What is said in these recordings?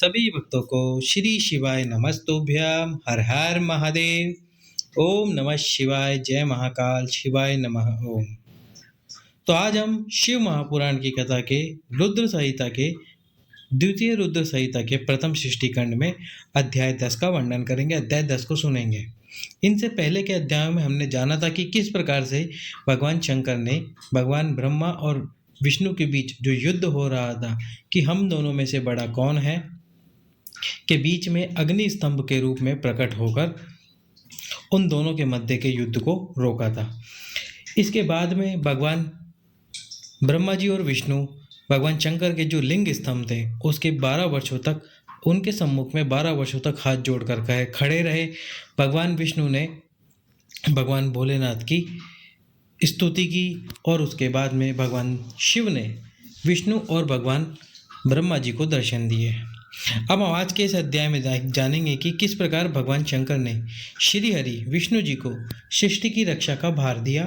सभी भक्तों को श्री शिवाय नमस्तुभ्यम हर हर महादेव। ओम नमः शिवाय, जय महाकाल, शिवाय नमः ओम। तो आज हम शिव महापुराण की कथा के रुद्र संहिता के द्वितीय रुद्र संहिता के प्रथम सृष्टि खंड में अध्याय 10 का वर्णन करेंगे। अध्याय 10 को सुनेंगे। इनसे पहले के अध्यायों में हमने जाना था कि किस प्रकार से भगवान शंकर ने भगवान ब्रह्मा और विष्णु के बीच जो युद्ध हो रहा था कि हम दोनों में से बड़ा कौन है, के बीच में अग्नि स्तंभ के रूप में प्रकट होकर उन दोनों के मध्य के युद्ध को रोका था। इसके बाद में भगवान ब्रह्मा जी और विष्णु भगवान शंकर के जो लिंग स्तंभ थे उसके 12 वर्षों तक उनके सम्मुख में 12 वर्षों तक हाथ जोड़कर खड़े रहे। भगवान विष्णु ने भगवान भोलेनाथ की स्तुति की और उसके बाद में भगवान शिव ने विष्णु और भगवान ब्रह्मा जी को दर्शन दिए। अब हम आज के इस अध्याय में जानेंगे कि किस प्रकार भगवान शंकर ने श्री हरि विष्णु जी को सृष्टि की रक्षा का भार दिया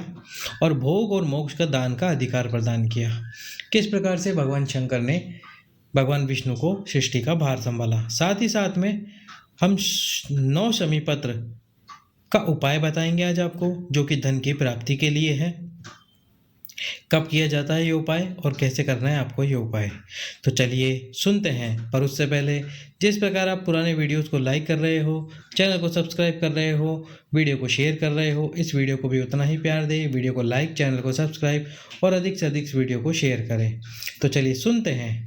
और भोग और मोक्ष का दान का अधिकार प्रदान किया। किस प्रकार से भगवान शंकर ने भगवान विष्णु को सृष्टि का भार संभाला। साथ ही साथ में हम 9 शमी पत्र का उपाय बताएंगे आज आपको, जो कि धन की प्राप्ति के लिए है। कब किया जाता है ये उपाय और कैसे करना है आपको ये उपाय, तो चलिए सुनते हैं। पर उससे पहले जिस प्रकार आप पुराने वीडियोस को लाइक कर रहे हो, चैनल को सब्सक्राइब कर रहे हो, वीडियो को शेयर कर रहे हो, इस वीडियो को भी उतना ही प्यार दें। वीडियो को लाइक, चैनल को सब्सक्राइब और अधिक से अधिक इस वीडियो को शेयर करें। तो चलिए सुनते हैं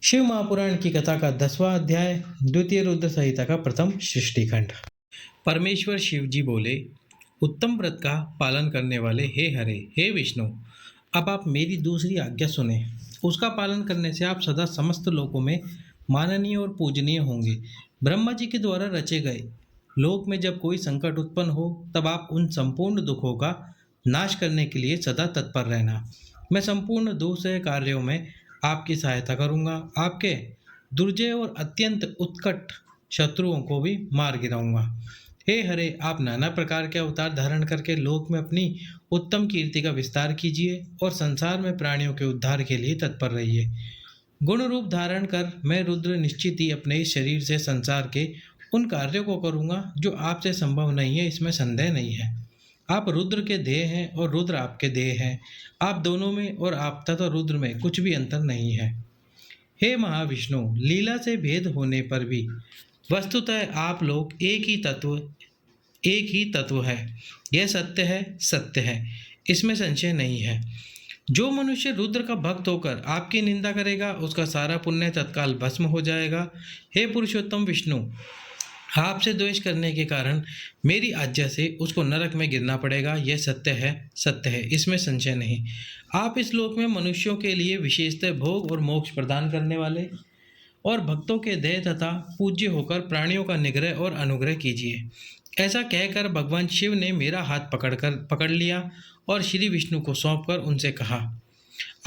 शिव महापुराण की कथा का 10वां अध्याय, द्वितीय रुद्र संहिता का प्रथम सृष्टिखंड। परमेश्वर शिव जी बोले, उत्तम व्रत का पालन करने वाले हे हरे, हे विष्णु, अब आप मेरी दूसरी आज्ञा सुने। उसका पालन करने से आप सदा समस्त लोकों में माननीय और पूजनीय होंगे। ब्रह्मा जी के द्वारा रचे गए लोक में जब कोई संकट उत्पन्न हो तब आप उन संपूर्ण दुखों का नाश करने के लिए सदा तत्पर रहना। मैं संपूर्ण दूसरे कार्यों में आपकी सहायता करूंगा। आपके दुर्जय और अत्यंत उत्कट शत्रुओं को भी मार गिराऊंगा। हे हरे, आप नाना प्रकार के अवतार धारण करके लोक में अपनी उत्तम कीर्ति का विस्तार कीजिए और संसार में प्राणियों के उद्धार के लिए तत्पर रहिए। गुण रूप धारण कर मैं रुद्र निश्चित ही अपने इस शरीर से संसार के उन कार्यों को करूँगा जो आपसे संभव नहीं है, इसमें संदेह नहीं है। आप रुद्र के देह हैं और रुद्र आपके देह हैं। आप दोनों में और आप तथा रुद्र में कुछ भी अंतर नहीं है। हे महाविष्णु, लीला से भेद होने पर भी वस्तुतः आप लोग एक ही तत्व है। यह सत्य है, सत्य है, इसमें संशय नहीं है। जो मनुष्य रुद्र का भक्त होकर आपकी निंदा करेगा उसका सारा पुण्य तत्काल भस्म हो जाएगा। हे पुरुषोत्तम विष्णु, आपसे द्वेष करने के कारण मेरी आज्ञा से उसको नरक में गिरना पड़ेगा। यह सत्य है, सत्य है, इसमें संशय नहीं। आप इस लोक में मनुष्यों के लिए विशेषतः भोग और मोक्ष प्रदान करने वाले और भक्तों के देह तथा पूज्य होकर प्राणियों का निग्रह और अनुग्रह कीजिए। ऐसा कहकर भगवान शिव ने मेरा हाथ पकड़ लिया और श्री विष्णु को सौंपकर उनसे कहा,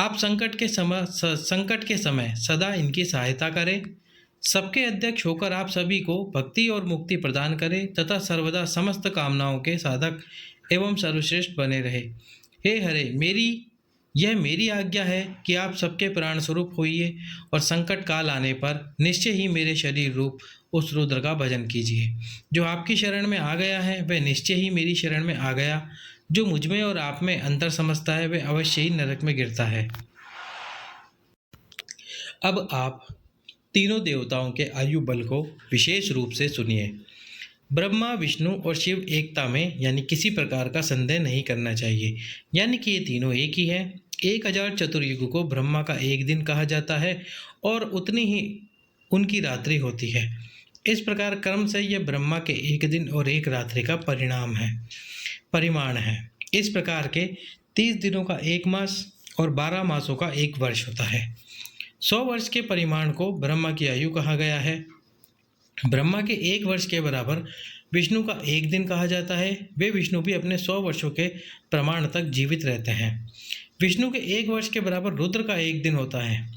आप संकट के समय सदा इनकी सहायता करें। सबके अध्यक्ष होकर आप सभी को भक्ति और मुक्ति प्रदान करें तथा सर्वदा समस्त कामनाओं के साधक एवं सर्वश्रेष्ठ बने रहे। हे हरे, यह मेरी आज्ञा है कि आप सबके प्राण स्वरूप होइए और संकट काल आने पर निश्चय ही मेरे शरीर रूप उस रुद्र का भजन कीजिए। जो आपकी शरण में आ गया है वह निश्चय ही मेरी शरण में आ गया। जो मुझ में और आप में अंतर समझता है वह अवश्य ही नरक में गिरता है। अब आप तीनों देवताओं के आयु बल को विशेष रूप से सुनिए। ब्रह्मा, विष्णु और शिव एकता में यानी किसी प्रकार का संदेह नहीं करना चाहिए, यानी कि ये तीनों एक ही है। 1000 चतुर्युग को ब्रह्मा का एक दिन कहा जाता है और उतनी ही उनकी रात्रि होती है। इस प्रकार क्रम से यह ब्रह्मा के एक दिन और एक रात्रि का परिमाण है। इस प्रकार के 30 दिनों का एक मास और 12 मासों का एक वर्ष होता है। 100 वर्ष के परिमाण को ब्रह्मा की आयु कहा गया है। ब्रह्मा के 1 वर्ष के बराबर विष्णु का एक दिन कहा जाता है। वे विष्णु भी अपने 100 वर्षों के प्रमाण तक जीवित रहते हैं। विष्णु के 1 वर्ष के बराबर रुद्र का एक दिन होता है।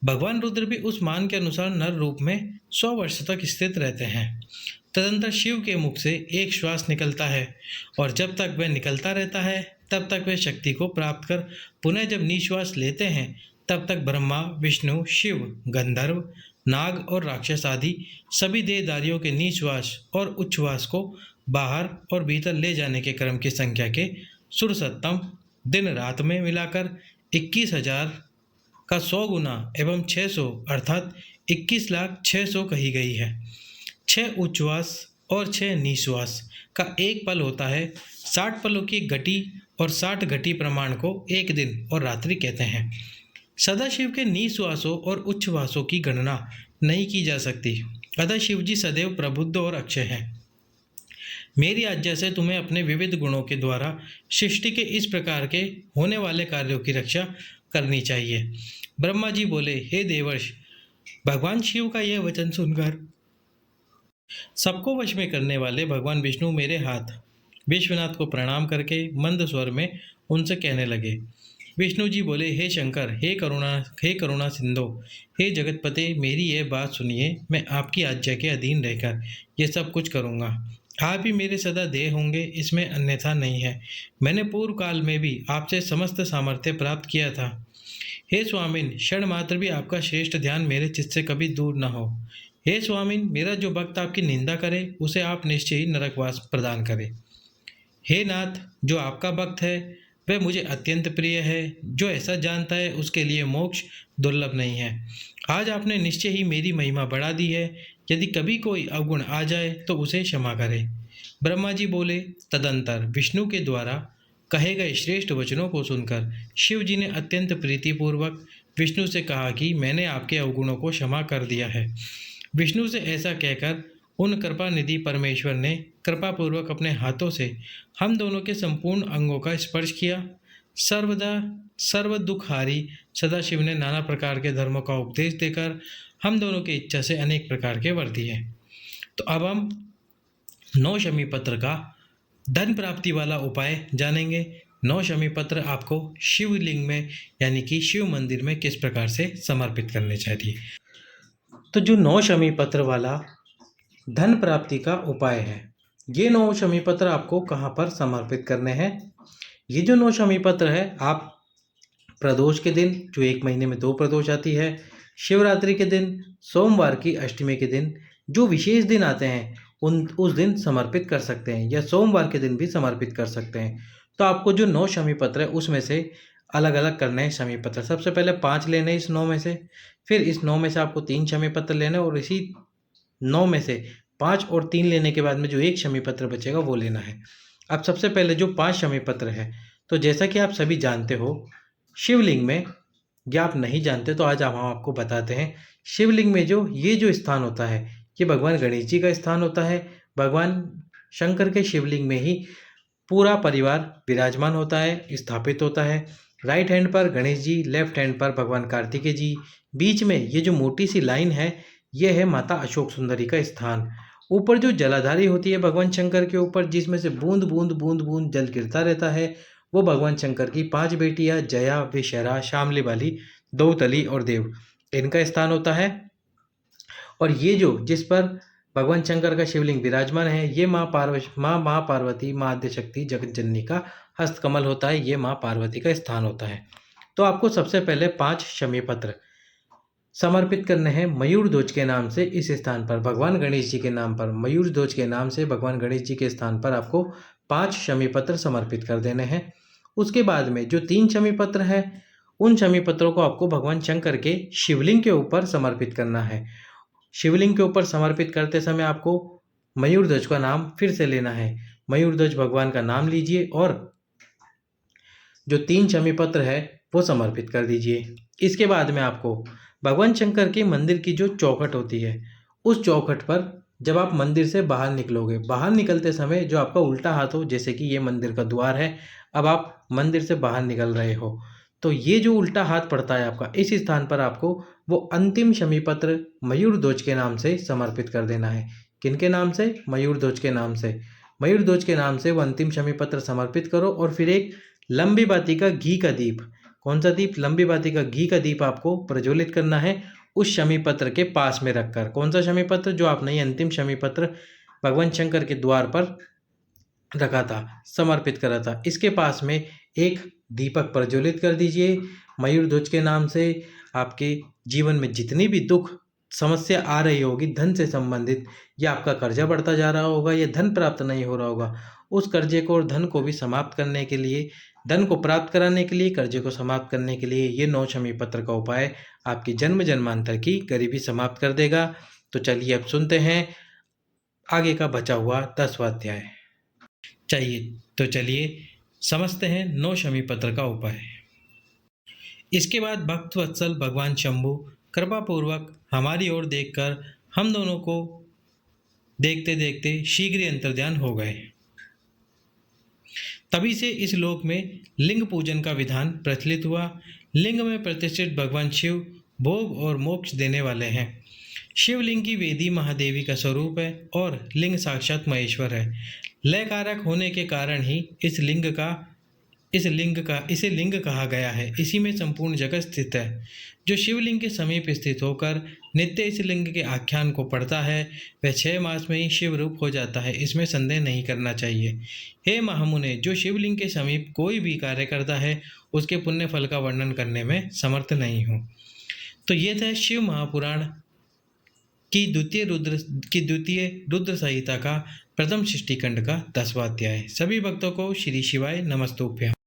भगवान रुद्र भी उस मान के अनुसार नर रूप में 100 वर्ष तक स्थित रहते हैं। तदंतर शिव के मुख से एक श्वास निकलता है और जब तक वह निकलता रहता है तब तक वे शक्ति को प्राप्त कर पुनः जब निश्वास लेते हैं तब तक ब्रह्मा, विष्णु, शिव, गंधर्व, नाग और राक्षस आदि सभी देहधारियों के निश्वास और उच्छ्वास को बाहर और भीतर ले जाने के क्रम की संख्या के सुरसत्तम दिन रात में मिलाकर 21,000 का 100 गुना एवं 600 अर्थात 21,06,000 कही गई है। 6 उच्छ्वास और 6 निश्वास का एक पल होता है। 60 पलों की घटी और 60 घटी प्रमाण को एक दिन और रात्रि कहते हैं। सदाशिव के निश्वासों और उच्छ्वासों की गणना नहीं की जा सकती, अतः शिव जी सदैव प्रबुद्ध और अक्षय हैं। मेरी आज्ञा से तुम्हें अपने विविध गुणों के द्वारा सृष्टि के इस प्रकार के होने वाले कार्यों की रक्षा करनी चाहिए। ब्रह्मा जी बोले, हे देवर्ष, भगवान शिव का यह वचन सुनकर सबको वश में करने वाले भगवान विष्णु मेरे हाथ विश्वनाथ को प्रणाम करके मंद स्वर में उनसे कहने लगे। विष्णु जी बोले, हे शंकर, हे करुणा सिंधु, हे जगतपते, मेरी यह बात सुनिए। मैं आपकी आज्ञा के अधीन रहकर ये सब कुछ करूँगा। आप ही मेरे सदा देह होंगे, इसमें अन्यथा नहीं है। मैंने पूर्व काल में भी आपसे समस्त सामर्थ्य प्राप्त किया था। हे स्वामिन, क्षण मात्र भी आपका श्रेष्ठ ध्यान मेरे चित्त से कभी दूर न हो। हे स्वामिन, मेरा जो भक्त आपकी निंदा करे उसे आप निश्चय ही नरकवास प्रदान करें। हे नाथ, जो आपका भक्त है वह मुझे अत्यंत प्रिय है। जो ऐसा जानता है उसके लिए मोक्ष दुर्लभ नहीं है। आज आपने निश्चय ही मेरी महिमा बढ़ा दी है। यदि कभी कोई अवगुण आ जाए तो उसे क्षमा करें। ब्रह्मा जी बोले। तदंतर विष्णु के द्वारा कहे गए श्रेष्ठ वचनों को सुनकर शिव जी ने अत्यंत प्रीतिपूर्वक विष्णु से कहा कि मैंने आपके अवगुणों को क्षमा कर दिया है। विष्णु से ऐसा कहकर उन कृपा निधि परमेश्वर ने कृपापूर्वक अपने हाथों से हम दोनों के संपूर्ण अंगों का स्पर्श किया। सर्वदा सर्व दुखहारी सदाशिव ने नाना प्रकार के धर्मों का उपदेश देकर हम दोनों की इच्छा से अनेक प्रकार के वर दिए। तो अब हम 9 शमी पत्र का धन प्राप्ति वाला उपाय जानेंगे। 9 शमी पत्र आपको शिवलिंग में यानी कि शिव मंदिर में किस प्रकार से समर्पित करने चाहिए। तो जो 9 शमी पत्र वाला धन प्राप्ति का उपाय है, ये 9 शमी पत्र आपको कहाँ पर समर्पित करने हैं। ये जो 9 शमी पत्र है, आप प्रदोष के दिन, जो 1 महीने में 2 प्रदोष आती है, शिवरात्रि के दिन, सोमवार की अष्टमी के दिन, जो विशेष दिन आते हैं उस दिन समर्पित कर सकते हैं, या सोमवार के दिन भी समर्पित कर सकते हैं। तो आपको जो 9 शमी पत्र है उसमें से अलग अलग करने हैं शमी पत्र। सबसे पहले 5 लेने इस 9 में से, फिर इस 9 में से आपको 3 शमी पत्र लेने, और इसी 9 में से 5 और 3 लेने के बाद में जो 1 शमी पत्र बचेगा वो लेना है। अब सबसे पहले जो 5 शमी पत्र है, तो जैसा कि आप सभी जानते हो शिवलिंग में, या आप नहीं जानते तो आज हम आपको बताते हैं। शिवलिंग में ये जो स्थान होता है, ये भगवान गणेश जी का स्थान होता है। भगवान शंकर के शिवलिंग में ही पूरा परिवार विराजमान होता है, स्थापित होता है। राइट हैंड पर गणेश जी, लेफ्ट हैंड पर भगवान कार्तिकेय जी, बीच में ये जो मोटी सी लाइन है ये है माता अशोक सुंदरी का स्थान। ऊपर जो जलाधारी होती है भगवान शंकर के ऊपर, जिसमें से बूंद बूंद बूंद बूंद जल गिरता रहता है, वो भगवान शंकर की 5 बेटियां जया, विशरा, शामली वाली, दौतली और देव, इनका स्थान होता है। और ये जो जिस पर भगवान शंकर का शिवलिंग विराजमान है, ये माँ पार्वती, माँ आद्यशक्ति जगत जननी का हस्तकमल होता है। ये माँ पार्वती का स्थान होता है। तो आपको सबसे पहले 5 शमी पत्र समर्पित करने हैं मयूर ध्वज के नाम से। इस स्थान पर भगवान गणेश जी के नाम पर, मयूर ध्वज के नाम से भगवान गणेश जी के स्थान पर आपको 5 शमी पत्र समर्पित कर देने हैं। उसके बाद में जो 3 शमी पत्र है, उन शमी पत्रों को आपको भगवान शंकर के शिवलिंग के ऊपर समर्पित करना है। शिवलिंग के ऊपर समर्पित करते समय आपको मयूर ध्वज का नाम फिर से लेना है। मयूर ध्वज भगवान का नाम लीजिए और जो 3 शमी पत्र है वो समर्पित कर दीजिए। इसके बाद में आपको भगवान शंकर के मंदिर की जो चौखट होती है, उस चौखट पर जब आप मंदिर से बाहर निकलोगे, बाहर निकलते समय जो आपका उल्टा हाथ हो, जैसे कि ये मंदिर का द्वार है, अब आप मंदिर से बाहर निकल रहे हो, तो ये जो उल्टा हाथ पड़ता है आपका, इस स्थान पर आपको वो अंतिम शमी पत्र मयूर ध्वज के नाम से समर्पित कर देना है। किनके नाम से? मयूर ध्वज के नाम से। मयूर ध्वज के नाम से वो अंतिम शमी पत्र समर्पित करो और फिर एक लंबी बाती का घी का दीप, कौन सा दीप? लंबी बाती का घी का दीप आपको प्रज्वलित करना है उस शमी पत्र के पास में रखकर। कौन सा शमी पत्र? जो आपने ये अंतिम शमी पत्र भगवान शंकर के द्वार पर रखा था, समर्पित करा था, इसके पास में एक दीपक प्रज्वलित कर दीजिए। मयूर ध्वज के नाम से आपके जीवन में जितनी भी दुख समस्या आ रही होगी धन से संबंधित, या आपका कर्जा बढ़ता जा रहा होगा, या धन प्राप्त नहीं हो रहा होगा, उस कर्जे को और धन को भी समाप्त करने के लिए, धन को प्राप्त कराने के लिए, कर्जे को समाप्त करने के लिए ये 9 शमी पत्र का उपाय आपकी जन्म जन्मांतर की गरीबी समाप्त कर देगा। तो चलिए अब सुनते हैं आगे का बचा हुआ 10वां अध्याय। चलिए समझते हैं 9 शमी पत्र का उपाय। इसके बाद भक्त वत्सल भगवान शंभु कृपा पूर्वक हमारी ओर देखकर हम दोनों को देखते देखते शीघ्र ही अंतर्ध्यान हो गए। तभी से इस लोक में लिंग पूजन का विधान प्रचलित हुआ। लिंग में प्रतिष्ठित भगवान शिव भोग और मोक्ष देने वाले हैं। शिवलिंग की वेदी महादेवी का स्वरूप है और लिंग साक्षात महेश्वर है। लय कारक होने के कारण ही इसे लिंग कहा गया है। इसी में संपूर्ण जगत स्थित है। जो शिवलिंग के समीप स्थित होकर नित्य इस लिंग के आख्यान को पढ़ता है वह 6 मास में ही शिव रूप हो जाता है, इसमें संदेह नहीं करना चाहिए। हे महामुने, जो शिवलिंग के समीप कोई भी कार्य करता है उसके पुण्य फल का वर्णन करने में समर्थ नहीं हूँ। तो ये था शिव महापुराण की द्वितीय रुद्र संहिता का प्रथम सृष्टिखंड का 10वां अध्याय। सभी भक्तों को श्री शिवाय नमस्तुभ्यम्।